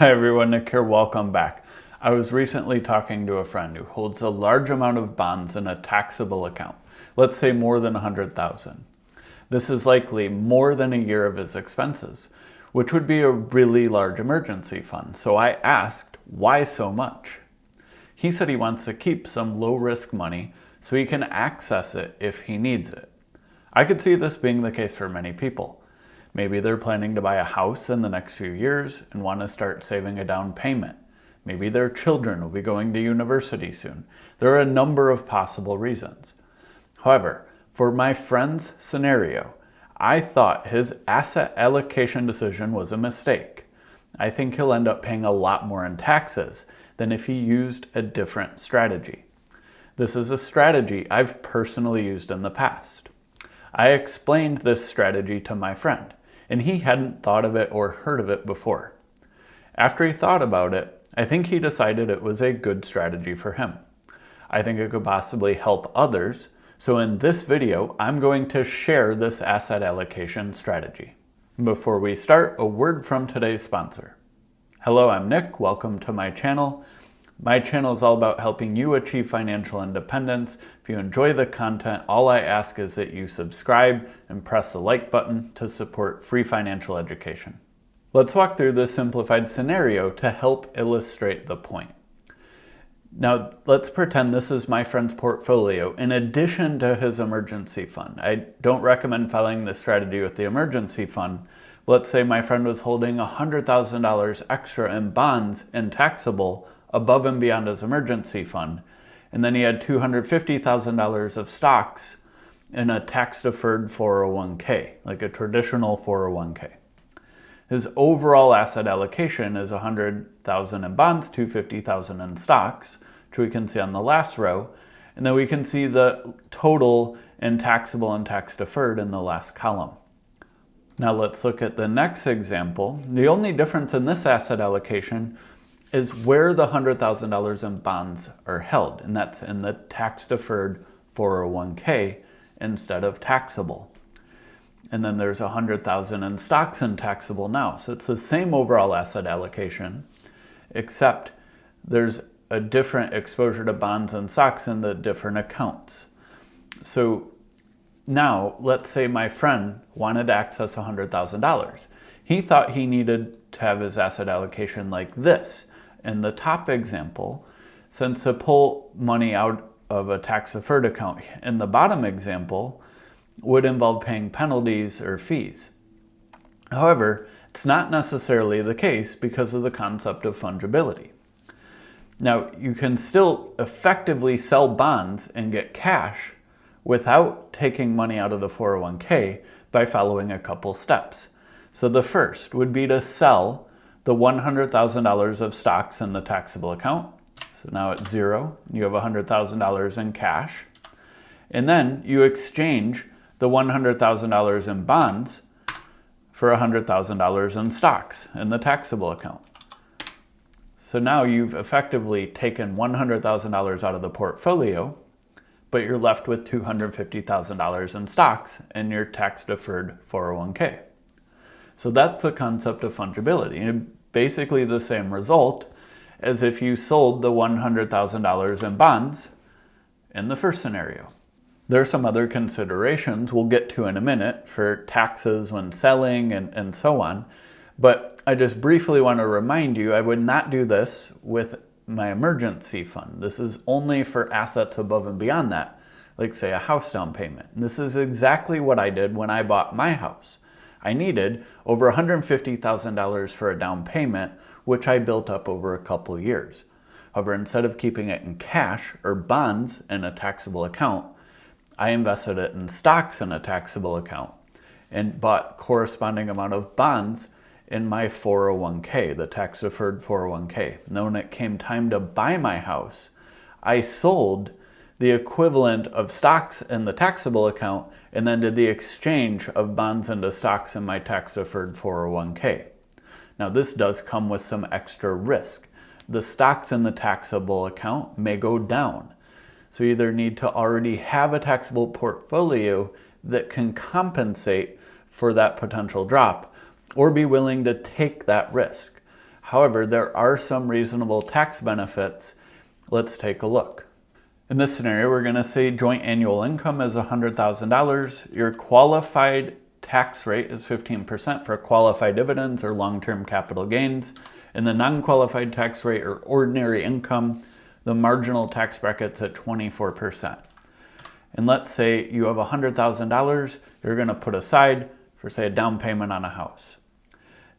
Hi everyone, Nick here, welcome back. I was recently talking to a friend who holds a large amount of bonds in a taxable account, let's say more than 100,000. This is likely more than a year of his expenses, which would be a really large emergency fund. So I asked, why so much? He said he wants to keep some low-risk money so he can access it if he needs it. I could see this being the case for many people. Maybe they're planning to buy a house in the next few years and want to start saving a down payment. Maybe their children will be going to university soon. There are a number of possible reasons. However, for my friend's scenario, I thought his asset allocation decision was a mistake. I think he'll end up paying a lot more in taxes than if he used a different strategy. This is a strategy I've personally used in the past. I explained this strategy to my friend, and he hadn't thought of it or heard of it before. After he thought about it, I think he decided it was a good strategy for him. I think it could possibly help others, so in this video, I'm going to share this asset allocation strategy. Before we start, a word from today's sponsor. Hello, I'm Nick. Welcome to my channel. My channel is all about helping you achieve financial independence. If you enjoy the content, all I ask is that you subscribe and press the like button to support free financial education. Let's walk through this simplified scenario to help illustrate the point. Now, let's pretend this is my friend's portfolio in addition to his emergency fund. I don't recommend following this strategy with the emergency fund. Let's say my friend was holding $100,000 extra in bonds and taxable above and beyond his emergency fund, and then he had $250,000 of stocks in a tax-deferred 401k, like a traditional 401k. His overall asset allocation is $100,000 in bonds, $250,000 in stocks, which we can see on the last row, and then we can see the total in taxable and tax-deferred in the last column. Now let's look at the next example. The only difference in this asset allocation is where the $100,000 in bonds are held, and that's in the tax-deferred 401k instead of taxable. And then there's $100,000 in stocks and taxable now. So it's the same overall asset allocation, except there's a different exposure to bonds and stocks in the different accounts. So now, let's say my friend wanted to access $100,000. He thought he needed to have his asset allocation like this. In the top example, since to pull money out of a tax-deferred account in the bottom example would involve paying penalties or fees. However, it's not necessarily the case because of the concept of fungibility. Now, you can still effectively sell bonds and get cash without taking money out of the 401k by following a couple steps. So the first would be to sell the $100,000 of stocks in the taxable account. So now it's zero. You have $100,000 in cash. And then you exchange the $100,000 in bonds for $100,000 in stocks in the taxable account. So now you've effectively taken $100,000 out of the portfolio, but you're left with $250,000 in stocks in your tax-deferred 401k. So that's the concept of fungibility, and basically the same result as if you sold the $100,000 in bonds in the first scenario. There are some other considerations we'll get to in a minute for taxes when selling and so on, but I just briefly want to remind you I would not do this with my emergency fund. This is only for assets above and beyond that, like say a house down payment. And this is exactly what I did when I bought my house. I needed over $150,000 for a down payment, which I built up over a couple years. However, instead of keeping it in cash or bonds in a taxable account, I invested it in stocks in a taxable account and bought corresponding amount of bonds in my 401k, the tax-deferred 401k. And then when it came time to buy my house, I sold the equivalent of stocks in the taxable account and then did the exchange of bonds into stocks in my tax-deferred 401k. Now this does come with some extra risk. The stocks in the taxable account may go down. So you either need to already have a taxable portfolio that can compensate for that potential drop, or be willing to take that risk. However, there are some reasonable tax benefits. Let's take a look. In this scenario, we're going to say joint annual income is $100,000. Your qualified tax rate is 15% for qualified dividends or long-term capital gains. And the non-qualified tax rate or ordinary income, the marginal tax bracket's at 24%. And let's say you have $100,000 you're going to put aside for, say, a down payment on a house.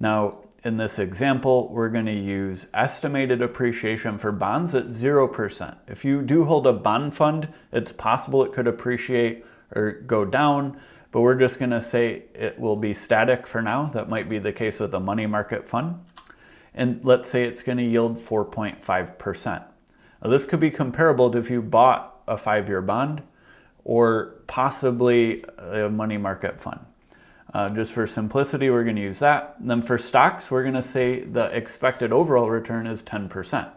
Now, in this example, we're going to use estimated appreciation for bonds at 0%. If you do hold a bond fund, it's possible it could appreciate or go down, but we're just going to say it will be static for now. That might be the case with a money market fund. And let's say it's going to yield 4.5%. Now, this could be comparable to if you bought a 5-year bond or possibly a money market fund. Just for simplicity, we're going to use that. And then for stocks, we're going to say the expected overall return is 10%.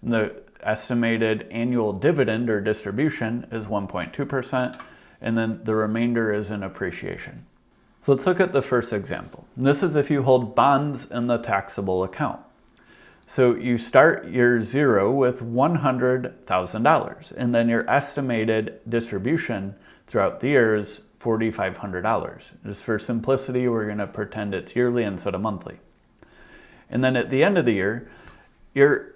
And the estimated annual dividend or distribution is 1.2%, and then the remainder is in appreciation. So let's look at the first example. This is if you hold bonds in the taxable account. So you start year 0 with $100,000, and then your estimated distribution throughout the year is $4,500. Just for simplicity, we're going to pretend it's yearly instead of monthly. And then at the end of the year, your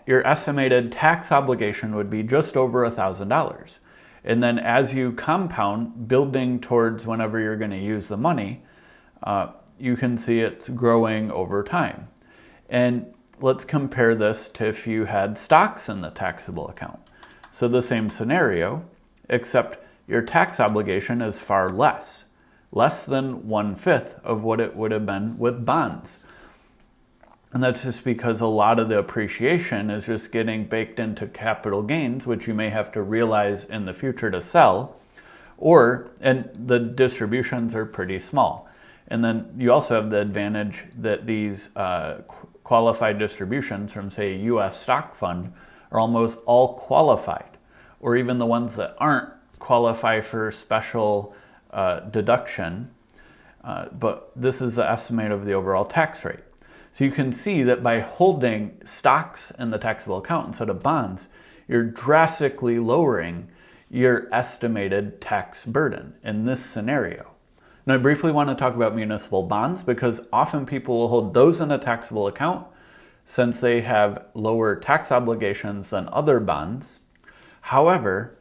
estimated tax obligation would be just over $1,000. And then as you compound, building towards whenever you're going to use the money, you can see it's growing over time. And let's compare this to if you had stocks in the taxable account. So the same scenario, except your tax obligation is far less than 1/5 of what it would have been with bonds. And that's just because a lot of the appreciation is just getting baked into capital gains, which you may have to realize in the future to sell, and the distributions are pretty small. And then you also have the advantage that these qualified distributions from, say, a U.S. stock fund are almost all qualified, or even the ones that aren't qualify for special deduction, but this is the estimate of the overall tax rate. So you can see that by holding stocks in the taxable account instead of bonds, you're drastically lowering your estimated tax burden in this scenario. Now, I briefly want to talk about municipal bonds because often people will hold those in a taxable account since they have lower tax obligations than other bonds. However,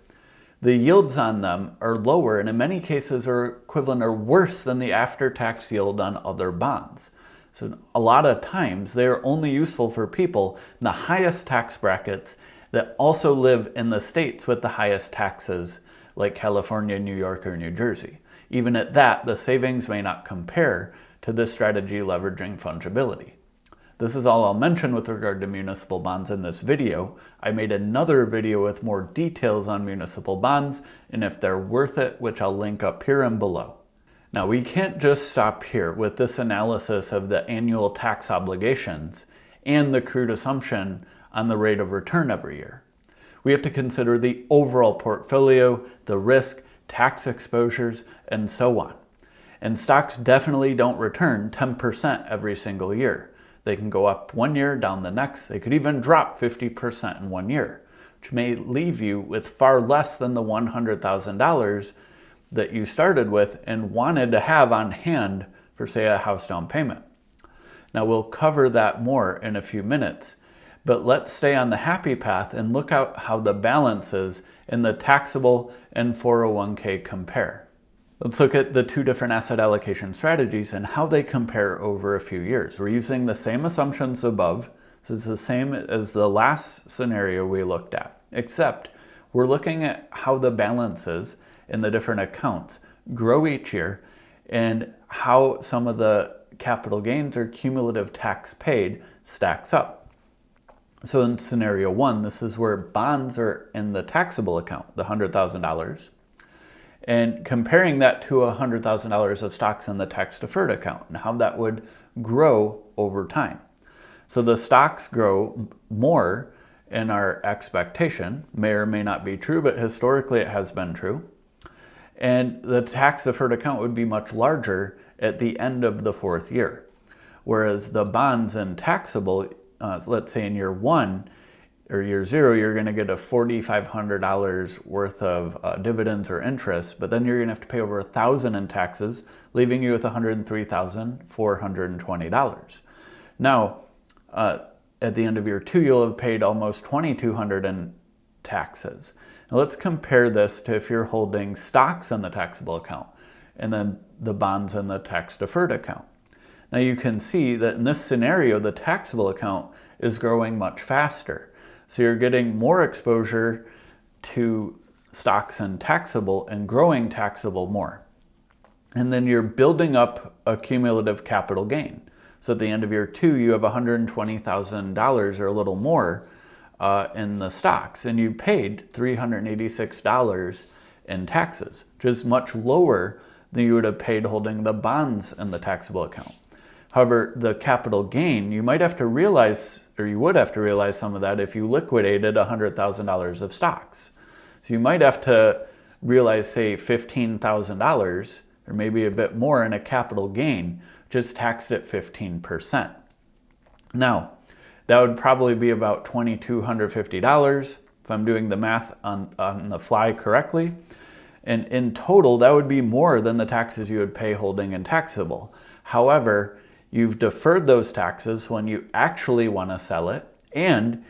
the yields on them are lower and in many cases are equivalent or worse than the after-tax yield on other bonds. So a lot of times they are only useful for people in the highest tax brackets that also live in the states with the highest taxes like California, New York, or New Jersey. Even at that, the savings may not compare to this strategy leveraging fungibility. This is all I'll mention with regard to municipal bonds in this video. I made another video with more details on municipal bonds and if they're worth it, which I'll link up here and below. Now, we can't just stop here with this analysis of the annual tax obligations and the crude assumption on the rate of return every year. We have to consider the overall portfolio, the risk, tax exposures, and so on. And stocks definitely don't return 10% every single year. They can go up one year, down the next. They could even drop 50% in 1 year, which may leave you with far less than the $100,000 that you started with and wanted to have on hand for, say, a house down payment. Now, we'll cover that more in a few minutes, but let's stay on the happy path and look at how the balances in the taxable and 401k compare. Let's look at the two different asset allocation strategies and how they compare over a few years. We're using the same assumptions above. This is the same as the last scenario we looked at, except we're looking at how the balances in the different accounts grow each year and how some of the capital gains or cumulative tax paid stacks up. So in scenario 1, this is where bonds are in the taxable account, the $100,000. And comparing that to $100,000 of stocks in the tax-deferred account and how that would grow over time. So the stocks grow more in our expectation, may or may not be true, but historically it has been true. And the tax-deferred account would be much larger at the end of the 4th year. Whereas the bonds and taxable, let's say in year 1 or year 0, you're going to get a $4,500 worth of dividends or interest, but then you're going to have to pay over $1,000 in taxes, leaving you with $103,420. Now, at the end of year 2, you'll have paid almost $2,200 in taxes. Now let's compare this to if you're holding stocks in the taxable account and then the bonds in the tax deferred account. Now you can see that in this scenario, the taxable account is growing much faster. So you're getting more exposure to stocks and taxable and growing taxable more. And then you're building up a cumulative capital gain. So at the end of year 2, you have $120,000 or a little more in the stocks, and you paid $386 in taxes, which is much lower than you would have paid holding the bonds in the taxable account. However, the capital gain, you might have to realize, or you would have to realize some of that if you liquidated $100,000 of stocks. So you might have to realize, say, $15,000 or maybe a bit more in a capital gain, just taxed at 15%. Now, that would probably be about $2,250 if I'm doing the math on the fly correctly. And in total, that would be more than the taxes you would pay holding and taxable. However, you've deferred those taxes when you actually want to sell it, and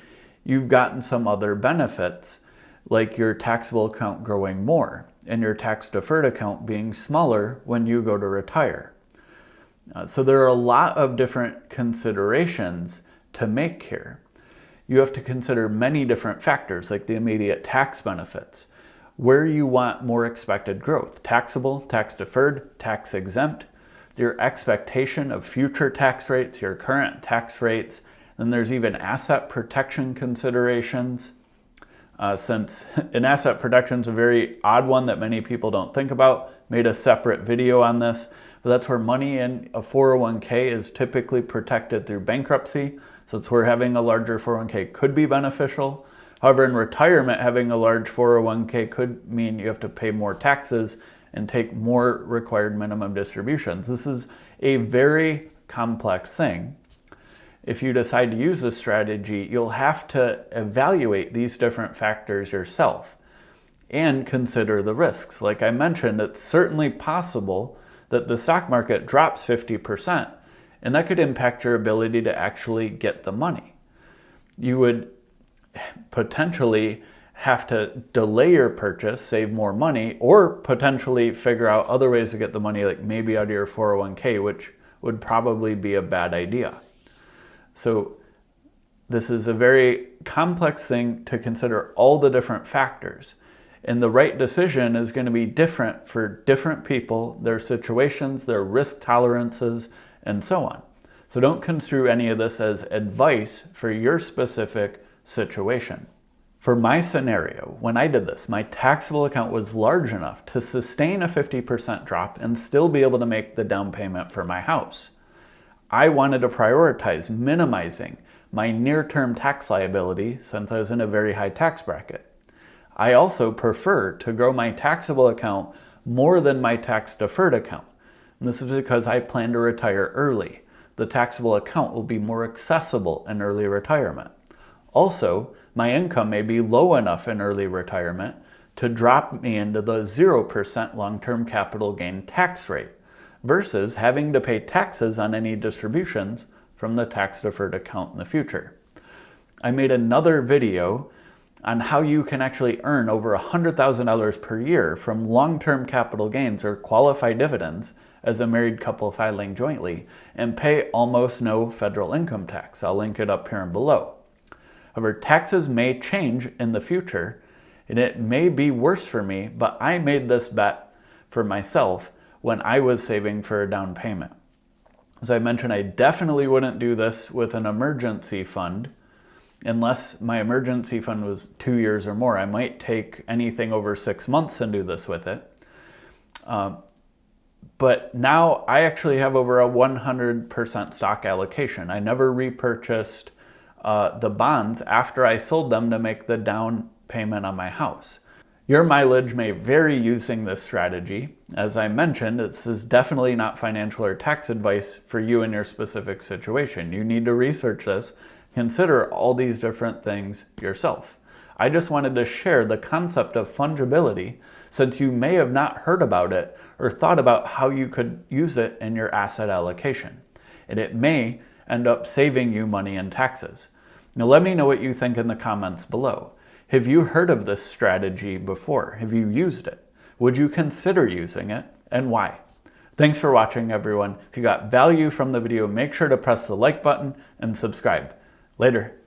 you've gotten some other benefits, like your taxable account growing more and your tax deferred account being smaller when you go to retire. So there are a lot of different considerations to make here. You have to consider many different factors, like the immediate tax benefits, where you want more expected growth, taxable, tax deferred, tax exempt, your expectation of future tax rates, your current tax rates, and there's even asset protection considerations. Since an asset protection is a very odd one that many people don't think about, made a separate video on this, but that's where money in a 401k is typically protected through bankruptcy. So it's where having a larger 401k could be beneficial. However, in retirement, having a large 401k could mean you have to pay more taxes and take more required minimum distributions. This is a very complex thing. If you decide to use this strategy, you'll have to evaluate these different factors yourself and consider the risks. Like I mentioned, it's certainly possible that the stock market drops 50%, and that could impact your ability to actually get the money. You would potentially have to delay your purchase, save more money, or potentially figure out other ways to get the money, like maybe out of your 401k, which would probably be a bad idea. So this is a very complex thing to consider all the different factors. And the right decision is going to be different for different people, their situations, their risk tolerances, and so on. So don't construe any of this as advice for your specific situation. For my scenario, when I did this, my taxable account was large enough to sustain a 50% drop and still be able to make the down payment for my house. I wanted to prioritize minimizing my near-term tax liability since I was in a very high tax bracket. I also prefer to grow my taxable account more than my tax deferred account. And this is because I plan to retire early. The taxable account will be more accessible in early retirement. Also, my income may be low enough in early retirement to drop me into the 0% long-term capital gain tax rate versus having to pay taxes on any distributions from the tax deferred account in the future. I made another video on how you can actually earn over $100,000 per year from long-term capital gains or qualified dividends as a married couple filing jointly and pay almost no federal income tax. I'll link it up here and below. However, taxes may change in the future and it may be worse for me, but I made this bet for myself when I was saving for a down payment. As I mentioned, I definitely wouldn't do this with an emergency fund unless my emergency fund was 2 years or more. I might take anything over 6 months and do this with it. But now I actually have over a 100% stock allocation. I never repurchased the bonds after I sold them to make the down payment on my house. Your mileage may vary using this strategy. As I mentioned, this is definitely not financial or tax advice for you in your specific situation. You need to research this consider all these different things yourself. I just wanted to share the concept of fungibility since you may have not heard about it or thought about how you could use it in your asset allocation. And it may end up saving you money in taxes. Now let me know what you think in the comments below. Have you heard of this strategy before? Have you used it? Would you consider using it, and why? Thanks for watching, everyone. If you got value from the video, make sure to press the like button and subscribe. Later.